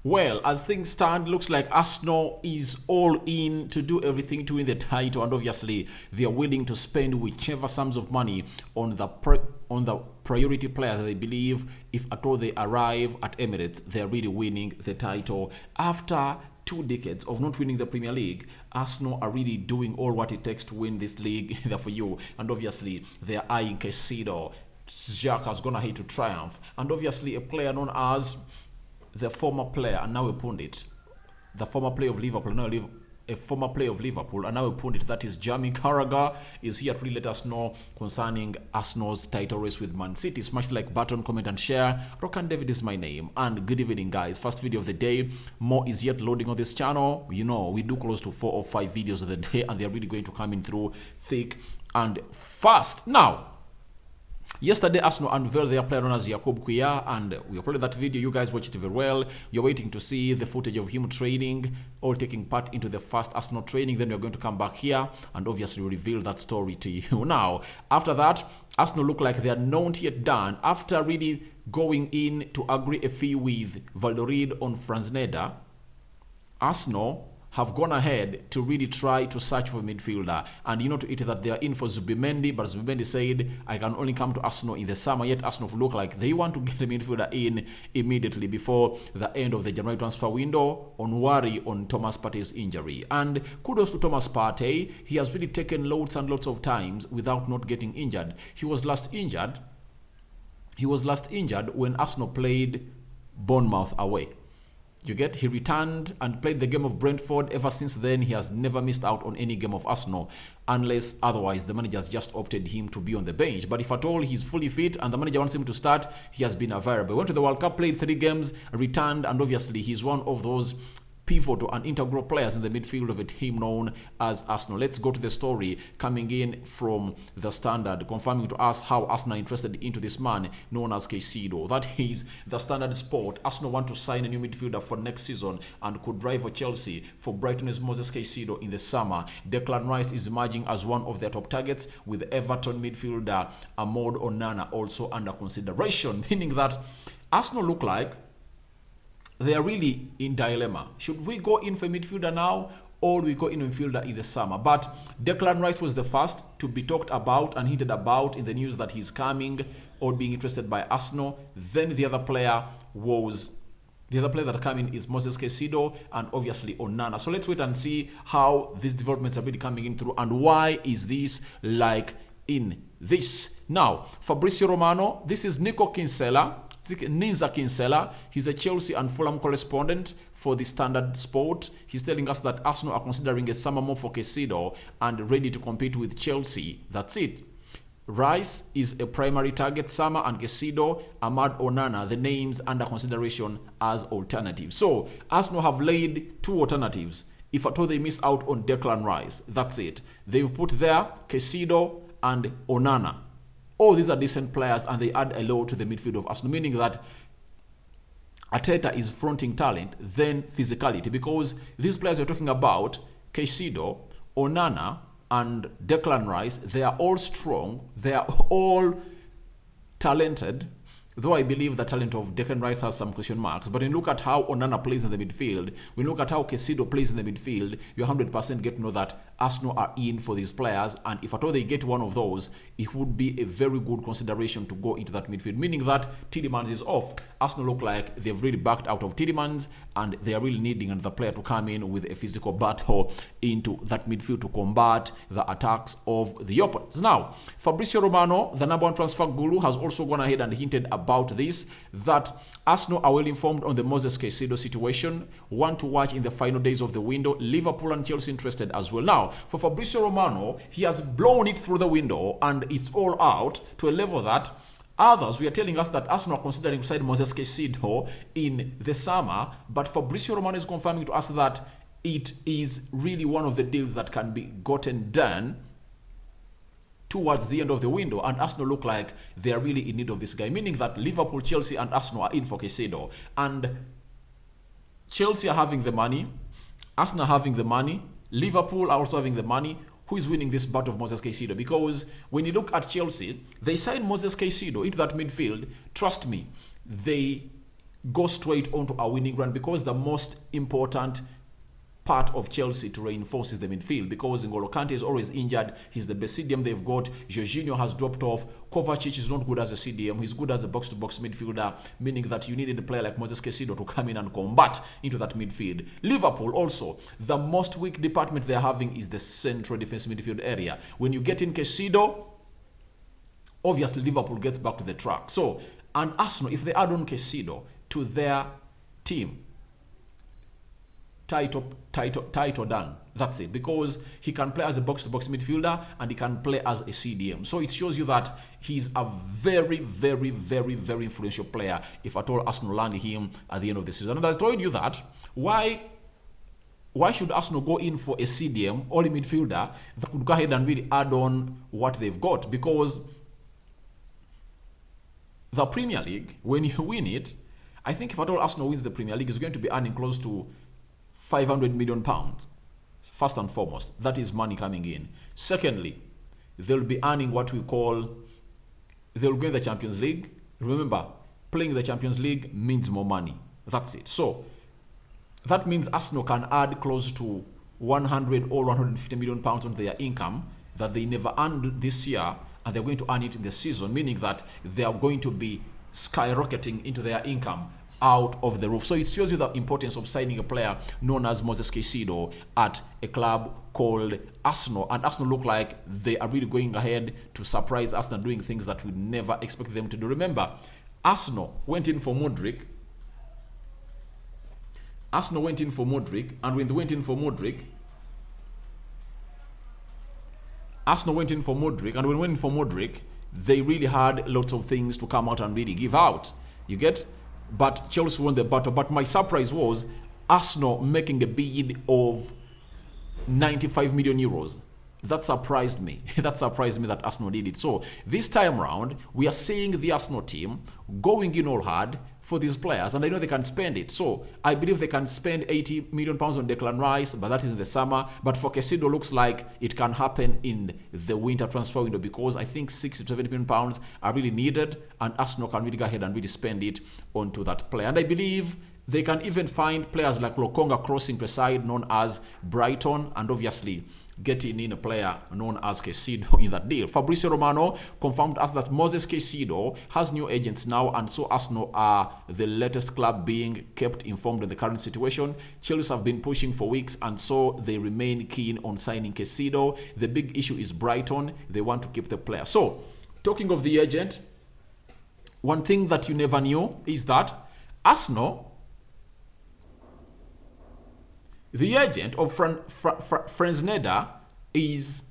Well, as things stand, looks like Arsenal is all in to do everything to win the title, and obviously they are willing to spend whichever sums of money on the priority players that they believe, if at all they arrive at Emirates, they are really winning the title. After 2 decades of not winning the Premier League, Arsenal are really doing all what it takes to win this league. There for you, and obviously they are eyeing Caicedo. Xhaka is gonna hate to triumph, and obviously a player known as the former player and now a pundit, the former player of Liverpool, a former player of Liverpool and now a pundit, that is Carragher, is here to really let us know concerning Arsenal's title race with Man City. Smash like button, comment and share. Rokani David is my name, and good evening guys. First video of the day. More is yet loading on this channel. You know, we do close to 4 or 5 videos of the day, and they're really going to come in through thick and fast. Now, yesterday, Arsenal unveiled their player known as Yacoub Kouya, and we uploaded that video. You guys watched it very well. You're waiting to see the footage of him training, or taking part into the first Arsenal training. Then we're going to come back here and obviously reveal that story to you. Now, after that, Arsenal look like they are not yet done. After really going in to agree a fee with Valladolid on Franzneda, Arsenal have gone ahead to really try to search for a midfielder. And you know to it that they are in for Zubimendi, but Zubimendi said, I can only come to Arsenal in the summer. Yet Arsenal look like they want to get a midfielder in immediately before the end of the January transfer window, on worry on Thomas Partey's injury. And kudos to Thomas Partey. He has really taken loads and lots of times without not getting injured. He was last injured when Arsenal played Bournemouth away. You get, he returned and played the game of Brentford. Ever since then, he has never missed out on any game of Arsenal, unless otherwise the manager has just opted him to be on the bench. But if at all he's fully fit and the manager wants him to start, he has been available. Went to the World Cup, played 3 games, returned, and obviously he's one of those pivotal and integral players in the midfield of a team known as Arsenal. Let's go to the story coming in from the Standard, confirming to us how Arsenal are interested into this man known as Caicedo. That is the Standard Sport. Arsenal want to sign a new midfielder for next season and could rival Chelsea for Brighton's Moses Caicedo in the summer. Declan Rice is emerging as one of their top targets, with Everton midfielder Ahmad Onana also under consideration, meaning that Arsenal look like they are really in dilemma. Should we go in for midfielder now, or we go in midfielder in the summer? But Declan Rice was the first to be talked about and hinted about in the news that he's coming or being interested by Arsenal. Then the other player that came in is Moses Caicedo and obviously Onana. So let's wait and see how these developments are really coming in through, and why is this like in this. Now, Fabrizio Romano, this is Ninza Kinsella. He's a Chelsea and Fulham correspondent for the Standard Sport. He's telling us that Arsenal are considering a summer move for Caicedo and ready to compete with Chelsea. That's it. Rice is a primary target summer, and Caicedo, Ahmad Onana, the names under consideration as alternatives. So Arsenal have laid 2 alternatives. If at all they miss out on Declan Rice, that's it. They've put there Caicedo and Onana. All these are decent players, and they add a lot to the midfield of Arsenal, meaning that Arteta is fronting talent, then physicality, because these players we're talking about, Caicedo, Onana, and Declan Rice, they are all strong, they are all talented, though I believe the talent of Declan Rice has some question marks. But when you look at how Onana plays in the midfield, when you look at how Caicedo plays in the midfield, you 100% get to know that Arsenal are in for these players, and if at all they get one of those, it would be a very good consideration to go into that midfield, meaning that Tielemans is off. Arsenal look like they've really backed out of Tielemans, and they are really needing another player to come in with a physical battle into that midfield to combat the attacks of the opponents. Now, Fabrizio Romano, the #1 transfer guru, has also gone ahead and hinted about this, that Arsenal are well informed on the Moses Caicedo situation, want to watch in the final days of the window. Liverpool and Chelsea interested as well. Now, for Fabrizio Romano, he has blown it through the window, and it's all out to a level that others, we are telling us that Arsenal are considering to sign Moses Caicedo in the summer, but Fabrizio Romano is confirming to us that it is really one of the deals that can be gotten done towards the end of the window, and Arsenal look like they are really in need of this guy, meaning that Liverpool, Chelsea, and Arsenal are in for Caicedo. And Chelsea are having the money, Arsenal are having the money, Liverpool are also having the money. Who is winning this battle of Moses Caicedo? Because when you look at Chelsea, they signed Moses Caicedo into that midfield. Trust me, they go straight onto a winning run, because the most important part of Chelsea to reinforce is the midfield, because N'Golo Kante is always injured. He's the best CDM they've got. Jorginho has dropped off. Kovacic is not good as a CDM. He's good as a box-to-box midfielder, meaning that you needed a player like Moses Caicedo to come in and combat into that midfield. Liverpool also, the most weak department they're having is the central defensive midfield area. When you get in Caicedo, obviously Liverpool gets back to the track. So, and Arsenal, if they add on Caicedo to their team, title done. That's it. Because he can play as a box-to-box midfielder and he can play as a CDM. So it shows you that he's a very, very, very, very influential player if at all Arsenal land him at the end of the season. And I told you that, why should Arsenal go in for a CDM or a midfielder that could go ahead and really add on what they've got? Because the Premier League, when you win it, I think if at all Arsenal wins the Premier League, is going to be earning close to £500 million, first and foremost. That is money coming in. Secondly, they'll be earning what we call, they'll go in the Champions League. Remember, playing the Champions League means more money. That's it. So, that means Arsenal can add close to 100 or 150 million pounds on their income that they never earned this year, and they're going to earn it in the season, meaning that they are going to be skyrocketing into their income out of the roof. So it shows you the importance of signing a player known as Moses Caicedo at a club called Arsenal. And Arsenal look like they are really going ahead to surprise us and doing things that we never expect them to do. Remember, Arsenal went in for Modric. And when they went in for Modric, they really had lots of things to come out and really give out. You get? But Chelsea won the battle. But my surprise was Arsenal making a bid of 95 million euros. That surprised me. That Arsenal did it. So this time round, we are seeing the Arsenal team going in all hard for these players, and I know they can spend it. So I believe they can spend 80 million pounds on Declan Rice, but that is in the summer. But for Caicedo, looks like it can happen in the winter transfer window, because I think 60 to 70 million pounds are really needed, and Arsenal can really go ahead and really spend it onto that player. And I believe they can even find players like Lokonga crossing the side known as Brighton, and obviously getting in a player known as Caicedo in that deal. Fabrizio Romano confirmed us that Moses Caicedo has new agents now, and so Arsenal are the latest club being kept informed in the current situation. Chelsea have been pushing for weeks, and so they remain keen on signing Caicedo. The big issue is Brighton. They want to keep the player. So, talking of the agent, one thing that you never knew is that Arsenal, the agent of Fresneda is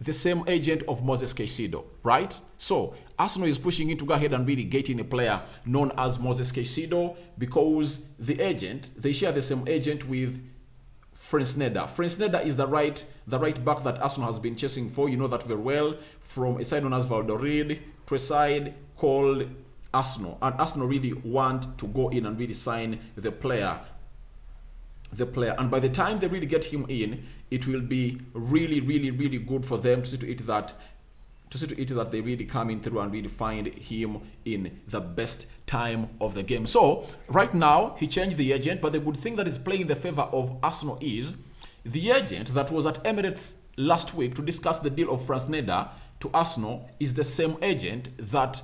the same agent of Moses Caicedo, right? So Arsenal is pushing in to go ahead and really get in a player known as Moses Caicedo, because the agent, they share the same agent with Fresneda. Fresneda is the right back that Arsenal has been chasing for. You know that very well, from a side known as Valladolid to a side called Arsenal. And Arsenal really want to go in and really sign the player. And by the time they really get him in, it will be really, really, really good for them to see to it that they really come in through and really find him in the best time of the game. So right now he changed the agent, but the good thing that is playing in the favor of Arsenal is the agent that was at Emirates last week to discuss the deal of Fresneda to Arsenal is the same agent that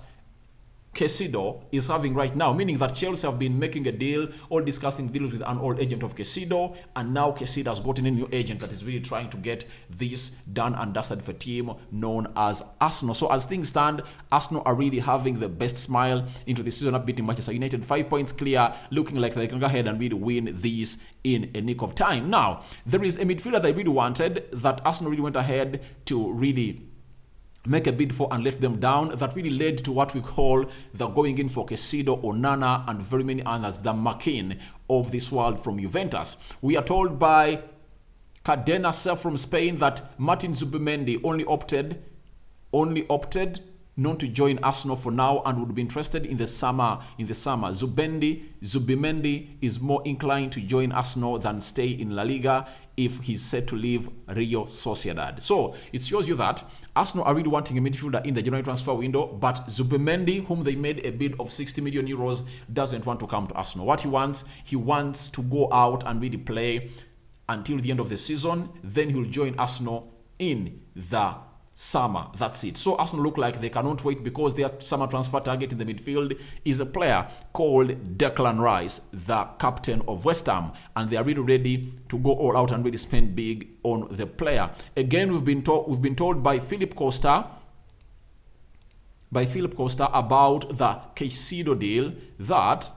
Caicedo is having right now, meaning that Chelsea have been making a deal or discussing deals with an old agent of Caicedo, and now Caicedo has gotten a new agent that is really trying to get this done and dusted for a team known as Arsenal. So as things stand, Arsenal are really having the best smile into the season of beating Manchester United, 5 points clear, looking like they can go ahead and really win this in a nick of time. Now, there is a midfielder they really wanted that Arsenal really went ahead to really make a bid for and let them down, that really led to what we call the going in for Caicedo, Onana, and very many others, the McCain of this world from Juventus. We are told by Cadena Ser from Spain that Martin Zubimendi only opted known to join Arsenal for now and would be interested in the summer. Zubimendi is more inclined to join Arsenal than stay in La Liga if he's set to leave Real Sociedad. So it shows you that Arsenal are really wanting a midfielder in the January transfer window, but Zubimendi, whom they made a bid of 60 million euros, doesn't want to come to Arsenal. What he wants to go out and really play until the end of the season. Then he'll join Arsenal in the summer. That's it. So Arsenal look like they cannot wait, because their summer transfer target in the midfield is a player called Declan Rice, the captain of West Ham, and they are really ready to go all out and really spend big on the player. Again, we've been told by Philip Costa about the Caicedo deal that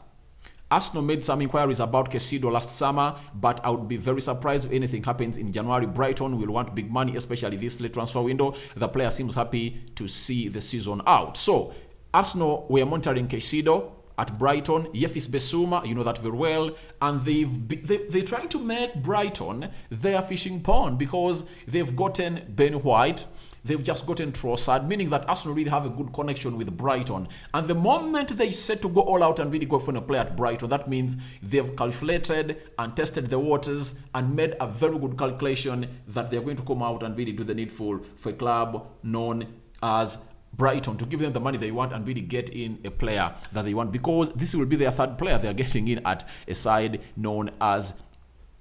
Arsenal made some inquiries about Caicedo last summer, but I would be very surprised if anything happens in January. Brighton will want big money, especially this late transfer window. The player seems happy to see the season out. So Arsenal were monitoring Caicedo at Brighton. Yefis Besuma, you know that very well, and they're trying to make Brighton their fishing pond, because they've gotten Ben White. They've just gotten Trossard, meaning that Arsenal really have a good connection with Brighton. And the moment they set to go all out and really go for a player at Brighton, that means they've calculated and tested the waters and made a very good calculation that they're going to come out and really do the needful for a club known as Brighton, to give them the money they want and really get in a player that they want, because this will be their third player they're getting in at a side known as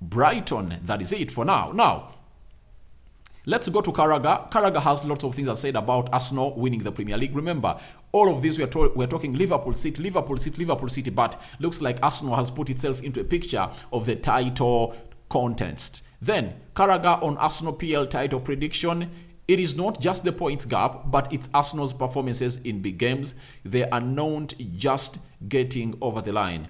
Brighton. That is it for now. Now, let's go to Carragher. Carragher has lots of things to say about Arsenal winning the Premier League. Remember, all of this we're talking Liverpool City, but looks like Arsenal has put itself into a picture of the title contest. Then, Carragher on Arsenal PL title prediction. It is not just the points gap, but it's Arsenal's performances in big games. They are not just getting over the line.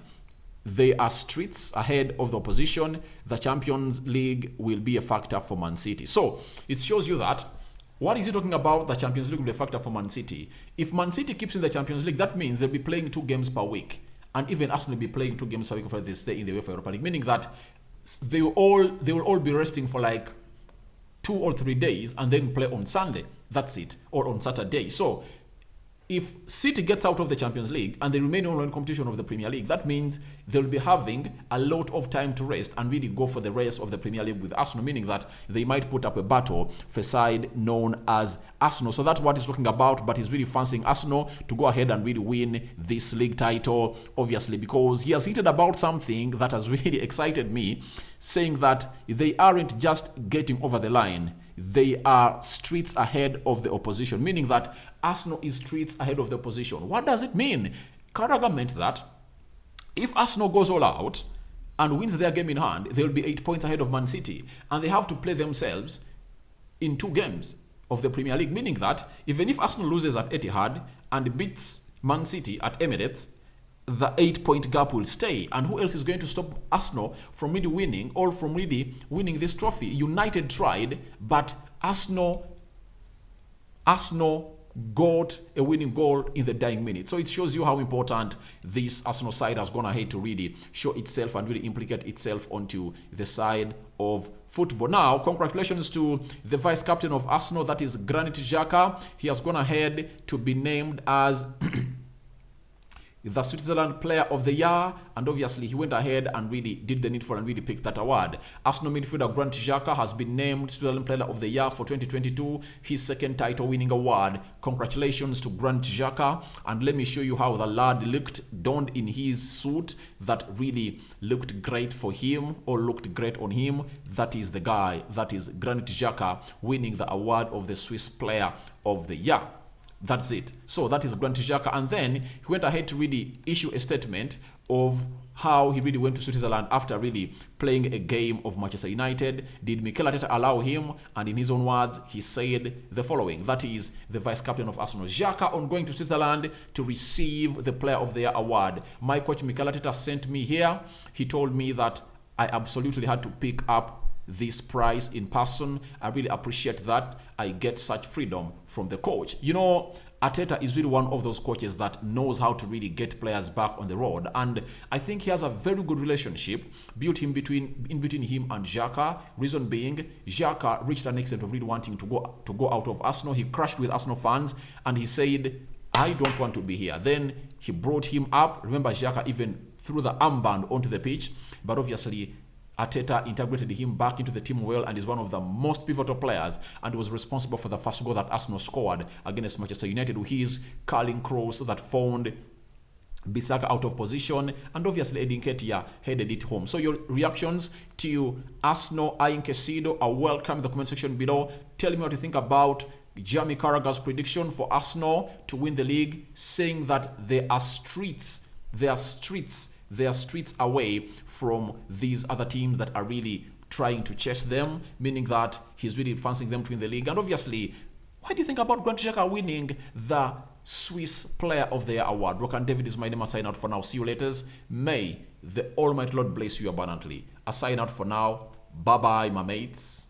They are streets ahead of the opposition. The Champions League will be a factor for Man City. So it shows you that. What is he talking about? The Champions League will be a factor for Man City. If Man City keeps in the Champions League, that means they'll be playing 2 games per week. And even Arsenal will be playing 2 games per week for they stay in the UEFA Europa League, meaning that they will all be resting for like 2 or 3 days and then play on Sunday. That's it. Or on Saturday. So if City gets out of the Champions League and they remain only in competition of the Premier League, that means they'll be having a lot of time to rest and really go for the race of the Premier League with Arsenal, meaning that they might put up a battle for a side known as Arsenal. So that's what he's talking about, but he's really fancying Arsenal to go ahead and really win this league title, obviously, because he has hinted about something that has really excited me, saying that they aren't just getting over the line, they are streets ahead of the opposition, meaning that Arsenal is streets ahead of the opposition. What does it mean? Carragher meant that if Arsenal goes all out and wins their game in hand, they will be 8 points ahead of Man City, and they have to play themselves in 2 games of the Premier League, meaning that even if Arsenal loses at Etihad and beats Man City at Emirates, the 8-point gap will stay. And who else is going to stop Arsenal from really winning or from really winning this trophy? United tried, but Arsenal got a winning goal in the dying minute. So it shows you how important this Arsenal side has gone ahead to really show itself and really implicate itself onto the side of football. Now, congratulations to the vice captain of Arsenal, that is Granit Xhaka. He has gone ahead to be named as the Switzerland Player of the Year, and obviously he went ahead and really did the needful and really picked that award. Arsenal midfielder Granit Xhaka has been named Switzerland Player of the Year for 2022, his second title-winning award. Congratulations to Granit Xhaka, and let me show you how the lad looked donned in his suit that really looked great for him, or looked great on him. That is the guy, that is Granit Xhaka, winning the award of the Swiss Player of the Year. That's it. So that is Granit Xhaka. And then he went ahead to really issue a statement of how he really went to Switzerland after really playing a game of Manchester United. Did Mikel Arteta allow him? And in his own words, he said the following. That is the vice captain of Arsenal. Xhaka on going to Switzerland to receive the Player of the Year award. My coach Mikel Arteta sent me here. He told me that I absolutely had to pick up this prize in person. I really appreciate that. I get such freedom from the coach. You know, Arteta is really one of those coaches that knows how to really get players back on the road, and I think he has a very good relationship built in between him and Xhaka. Reason being, Xhaka reached an extent of really wanting to go out of Arsenal. He crashed with Arsenal fans, and he said, "I don't want to be here." Then he brought him up. Remember, Xhaka even threw the armband onto the pitch, but obviously Arteta integrated him back into the team well and is one of the most pivotal players, and was responsible for the first goal that Arsenal scored against Manchester United with his curling cross that found Bissaka out of position, and obviously Edin Ketia headed it home. So your reactions to Arsenal eyeing Caicedo are welcome in the comment section below. Tell me what you think about Jamie Carragher's prediction for Arsenal to win the league, saying that they are streets away from these other teams that are really trying to chase them, meaning that he's really fancying them to win the league. And obviously, what do you think about Granit Xhaka winning the Swiss Player of the Year award? Rokani David is my name. I sign out for now. See you later. May the Almighty Lord bless you abundantly. I sign out for now. Bye-bye, my mates.